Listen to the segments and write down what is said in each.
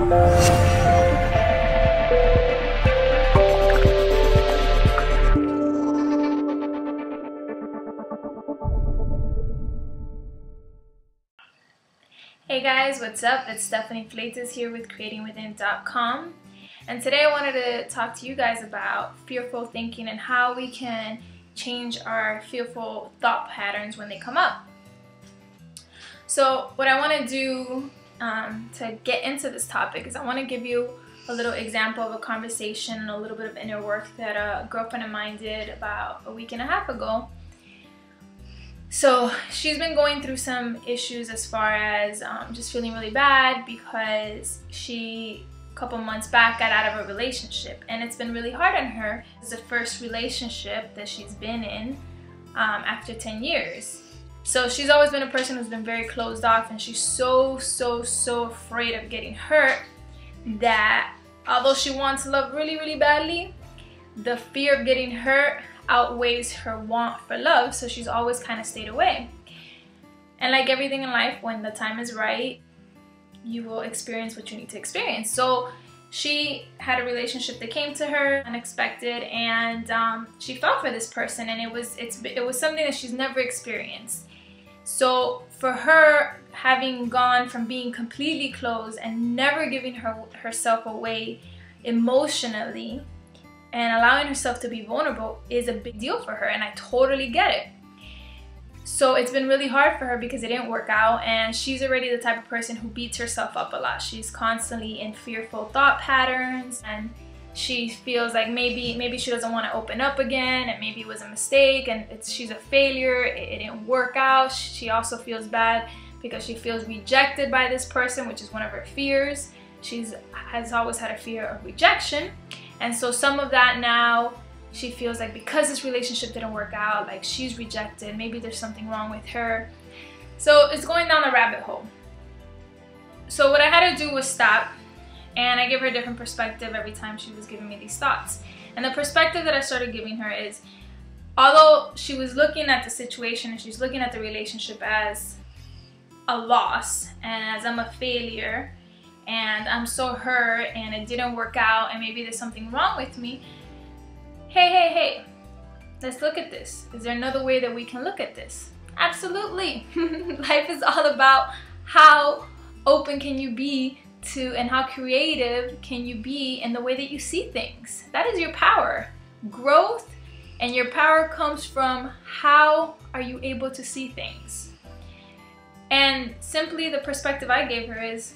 Hey guys, what's up? It's Stephanie Fleitas here with CreatingWithin.com, and today I wanted to talk to you guys about fearful thinking and how we can change our fearful thought patterns when they come up. So what I want to do to get into this topic is I want to give you a little example of a conversation and a little bit of inner work that a girlfriend of mine did about a week and a half ago. So she's been going through some issues as far as just feeling really bad because she, a couple months back, got out of a relationship, and it's been really hard on her. It's the first relationship that she's been in after 10 years. So she's always been a person who's been very closed off, and she's so afraid of getting hurt that although she wants love really badly, the fear of getting hurt outweighs her want for love, so she's always kind of stayed away. And like everything in life, when the time is right, you will experience what you need to experience. So she had a relationship that came to her unexpected, and she fell for this person, and it was something that she's never experienced. So for her, having gone from being completely closed and never giving herself away emotionally and allowing herself to be vulnerable is a big deal for her, and I totally get it. So it's been really hard for her because it didn't work out, and she's already the type of person who beats herself up a lot. She's constantly in fearful thought patterns, and she feels like maybe she doesn't want to open up again, and maybe it was a mistake, and she's a failure, it didn't work out. She also feels bad because she feels rejected by this person, which is one of her fears. She has always had a fear of rejection. And so some of that now, she feels like because this relationship didn't work out, like she's rejected, maybe there's something wrong with her. So it's going down the rabbit hole. So what I had to do was stop, and I gave her a different perspective every time she was giving me these thoughts. And the perspective that I started giving her is, although she was looking at the situation and she's looking at the relationship as a loss and as I'm a failure, and I'm so hurt and it didn't work out and maybe there's something wrong with me. Hey, let's look at this. Is there another way that we can look at this? Absolutely. Life is all about how open can you be to, and how creative can you be in the way that you see things. That is your power. Growth and your power comes from how are you able to see things. And simply the perspective I gave her is,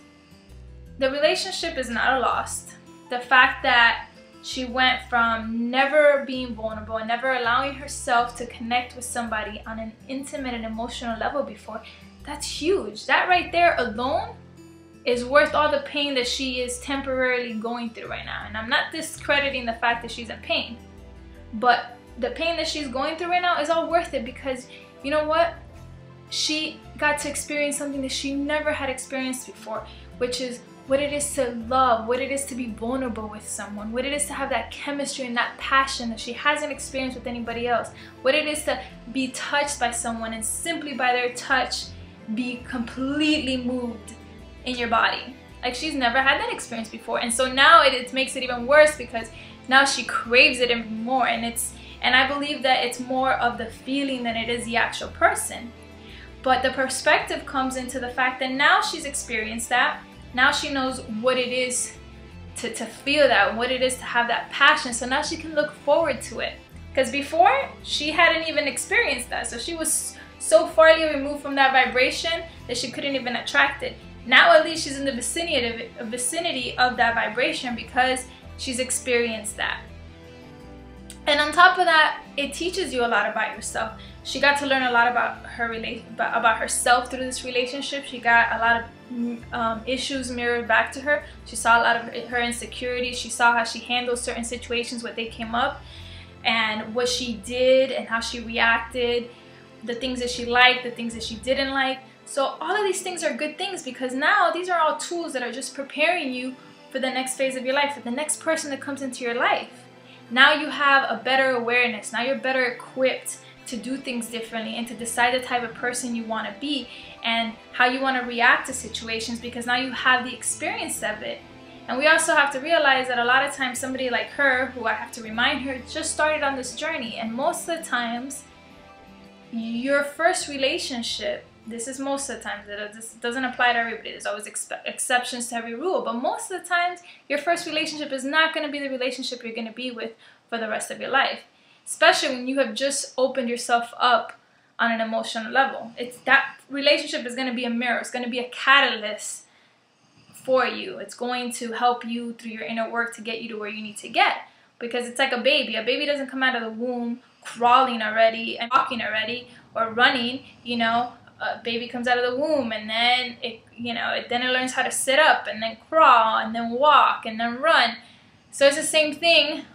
the relationship is not a loss. The fact that she went from never being vulnerable and never allowing herself to connect with somebody on an intimate and emotional level before, that's huge. That right there alone is worth all the pain that she is temporarily going through right now. And I'm not discrediting the fact that she's in pain, but the pain that she's going through right now is all worth it, because you know what? She got to experience something that she never had experienced before, which is what it is to love, what it is to be vulnerable with someone, what it is to have that chemistry and that passion that she hasn't experienced with anybody else, what it is to be touched by someone and simply by their touch be completely moved in your body. Like, she's never had that experience before, and so now it makes it even worse because now she craves it even more, and I believe that it's more of the feeling than it is the actual person. But the perspective comes into the fact that now she's experienced that. Now she knows what it is to feel that, what it is to have that passion. So now she can look forward to it. Because before, she hadn't even experienced that. So she was so farly removed from that vibration that she couldn't even attract it. Now at least she's in the vicinity of that vibration because she's experienced that. And on top of that, it teaches you a lot about yourself. She got to learn a lot about herself through this relationship. She got a lot of issues mirrored back to her. She saw a lot of her insecurities. She saw how she handled certain situations when they came up, and what she did and how she reacted, the things that she liked, the things that she didn't like. So all of these things are good things, because now these are all tools that are just preparing you for the next phase of your life, for the next person that comes into your life. Now you have a better awareness. Now you're better equipped to do things differently and to decide the type of person you want to be and how you want to react to situations, because now you have the experience of it. And we also have to realize that a lot of times somebody like her, who I have to remind her, just started on this journey. And most of the times, your first relationship, this is most of the time, this doesn't apply to everybody, there's always exceptions to every rule, but most of the times, your first relationship is not going to be the relationship you're going to be with for the rest of your life. Especially when you have just opened yourself up on an emotional level. That relationship is going to be a mirror, it's going to be a catalyst for you. It's going to help you through your inner work to get you to where you need to get. Because it's like a baby. A baby doesn't come out of the womb crawling already and walking already or running. You know, a baby comes out of the womb and then it learns how to sit up and then crawl and then walk and then run. So it's the same thing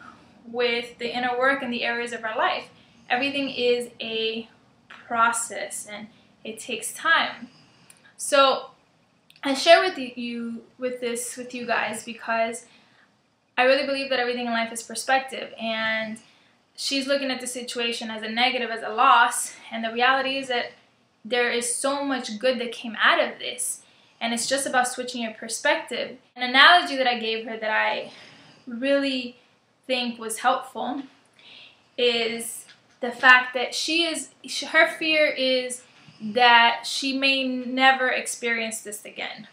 with the inner work and the areas of our life. Everything is a process and it takes time. So I share with you guys because I really believe that everything in life is perspective, and she's looking at the situation as a negative, as a loss, and the reality is that there is so much good that came out of this, and it's just about switching your perspective. An analogy that I gave her that I really think was helpful is the fact that her fear is that she may never experience this again,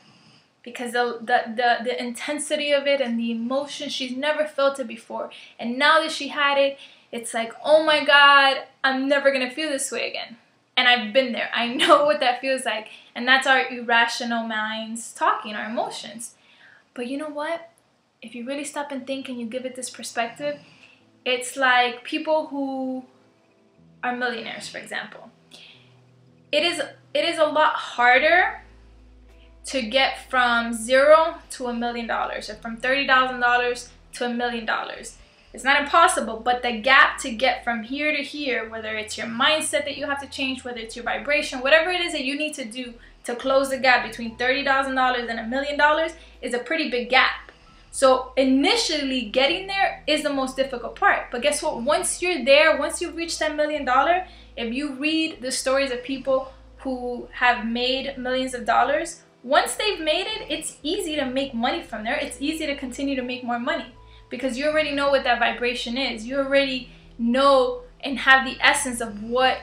because the intensity of it and the emotion, she's never felt it before, and now that she had it, it's like, oh my God, I'm never gonna feel this way again. And I've been there. I know what that feels like, and that's our irrational minds talking, our emotions. But you know what? If you really stop and think and you give it this perspective, it's like people who are millionaires, for example. It is a lot harder to get from $0 to $1 million, or from $30,000 to $1 million. It's not impossible, but the gap to get from here to here, whether it's your mindset that you have to change, whether it's your vibration, whatever it is that you need to do to close the gap between $30,000 and $1 million is a pretty big gap. So initially getting there is the most difficult part. But guess what? Once you're there, once you've reached that $1 million, if you read the stories of people who have made millions of dollars, once they've made it, it's easy to make money from there. It's easy to continue to make more money because you already know what that vibration is. You already know and have the essence of what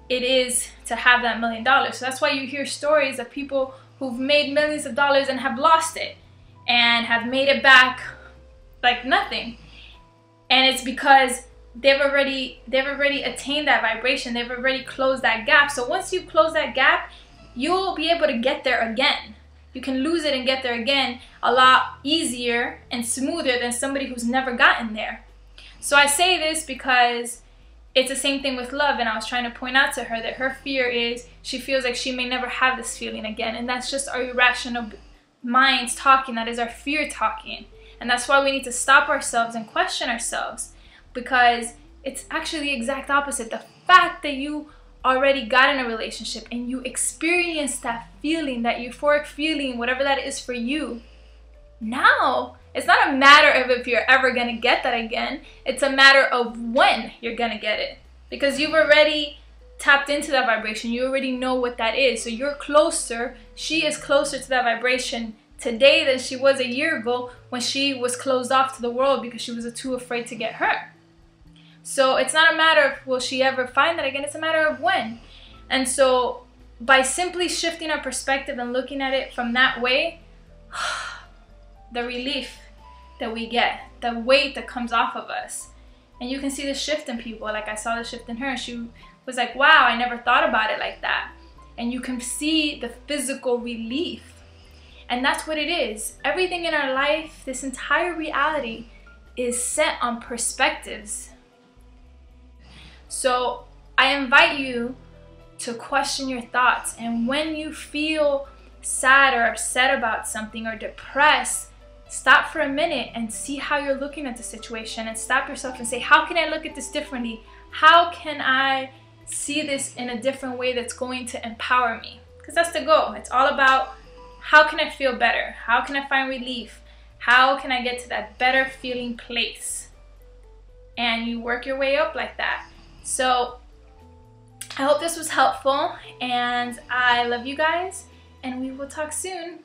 it is to have that $1 million. So that's why you hear stories of people who've made millions of dollars and have lost it and have made it back like nothing. And it's because they've already attained that vibration. They've already closed that gap. So once you close that gap, you'll be able to get there again. You can lose it and get there again a lot easier and smoother than somebody who's never gotten there. So I say this because it's the same thing with love, and I was trying to point out to her that her fear is she feels like she may never have this feeling again, and that's just our irrational minds talking. That is our fear talking. And that's why we need to stop ourselves and question ourselves, because it's actually the exact opposite. The fact that you already got in a relationship and you experienced that feeling, that euphoric feeling, whatever that is for you, now it's not a matter of if you're ever going to get that again. It's a matter of when you're going to get it, because you've already tapped into that vibration. You already know what that is. So you're closer. She is closer to that vibration today than she was a year ago when she was closed off to the world because she was too afraid to get hurt. So it's not a matter of will she ever find that again, it's a matter of when. And so by simply shifting our perspective and looking at it from that way, the relief that we get, the weight that comes off of us, and you can see the shift in people. Like I saw the shift in her. She was like, wow, I never thought about it like that. And you can see the physical relief. And that's what it is. Everything in our life, this entire reality, is set on perspectives. So I invite you to question your thoughts, and when you feel sad or upset about something or depressed, stop for a minute and see how you're looking at the situation, and stop yourself and say, how can I look at this differently? How can I see this in a different way that's going to empower me? Because that's the goal. It's all about how can I feel better? How can I find relief? How can I get to that better feeling place? And you work your way up like that. So I hope this was helpful, and I love you guys, and we will talk soon.